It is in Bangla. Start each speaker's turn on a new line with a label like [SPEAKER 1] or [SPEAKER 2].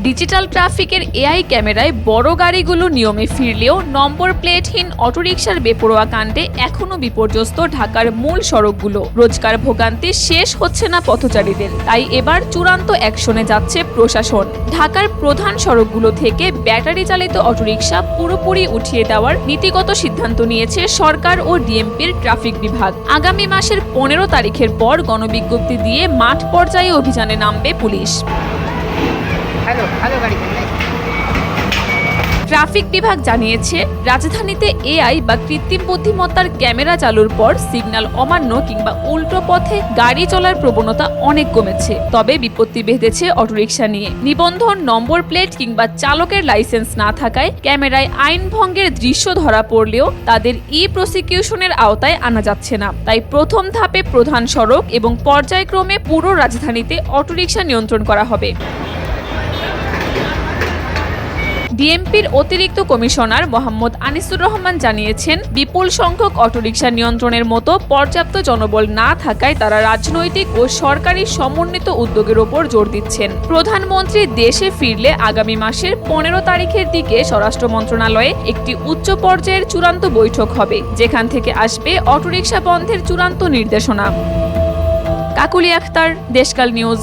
[SPEAKER 1] ডিজিটাল ট্রাফিকের এআই ক্যামেরায় বড় গাড়িগুলো নিয়মে ফিরলেও নম্বর প্লেটহীন অটোরিকশার বেপরোয়া কাণ্ডে এখনও বিপর্যস্ত ঢাকার মূল সড়কগুলো। রোজকার ভোগান্তি শেষ হচ্ছে না পথচারীদের, তাই এবার চূড়ান্ত অ্যাকশনে যাচ্ছে প্রশাসন। ঢাকার প্রধান সড়কগুলো থেকে ব্যাটারি চালিত অটোরিকশা পুরোপুরি উঠিয়ে দেওয়ার নীতিগত সিদ্ধান্ত নিয়েছে সরকার ও ডিএমপির ট্রাফিক বিভাগ। আগামী মাসের 15 তারিখের পর গণবিজ্ঞপ্তি দিয়ে মাঠ পর্যায়ে অভিযানে নামবে পুলিশ। ট্রাফিক বিভাগ জানিয়েছে, রাজধানীতে এআই বা কৃত্রিম বুদ্ধিমত্তার ক্যামেরা চালুর পর সিগন্যাল অমান্য কিংবা উল্টো পথে গাড়ি চলার প্রবণতা অনেক কমেছে। তবে বিপত্তি বেঁধেছে অটোরিকশা নিয়ে। নিবন্ধন, নম্বর প্লেট কিংবা চালকের লাইসেন্স না থাকায় ক্যামেরায় আইন ভঙ্গের দৃশ্য ধরা পড়লেও তাদের প্রসিকিউশনের আওতায় আনা যাচ্ছে না। তাই প্রথম ধাপে প্রধান সড়ক এবং পর্যায়ক্রমে পুরো রাজধানীতে অটোরিকশা নিয়ন্ত্রণ করা হবে। ডিএমপির অতিরিক্ত কমিশনার মোহাম্মদ আনিসুর রহমান জানিয়েছেন, বিপুল সংখ্যক অটোরিকশা নিয়ন্ত্রণের মতো পর্যাপ্ত জনবল না থাকায় তারা রাজনৈতিক ও সরকারি সমন্বিত উদ্যোগের ওপর জোর দিচ্ছেন। প্রধানমন্ত্রী দেশে ফিরলে আগামী মাসের 15 তারিখের দিকে স্বরাষ্ট্র মন্ত্রণালয়ে একটি উচ্চ পর্যায়ের চূড়ান্ত বৈঠক হবে, যেখান থেকে আসবে অটোরিকশা বন্ধের চূড়ান্ত নির্দেশনা। কাকুলি আখতার, দেশকাল নিউজ।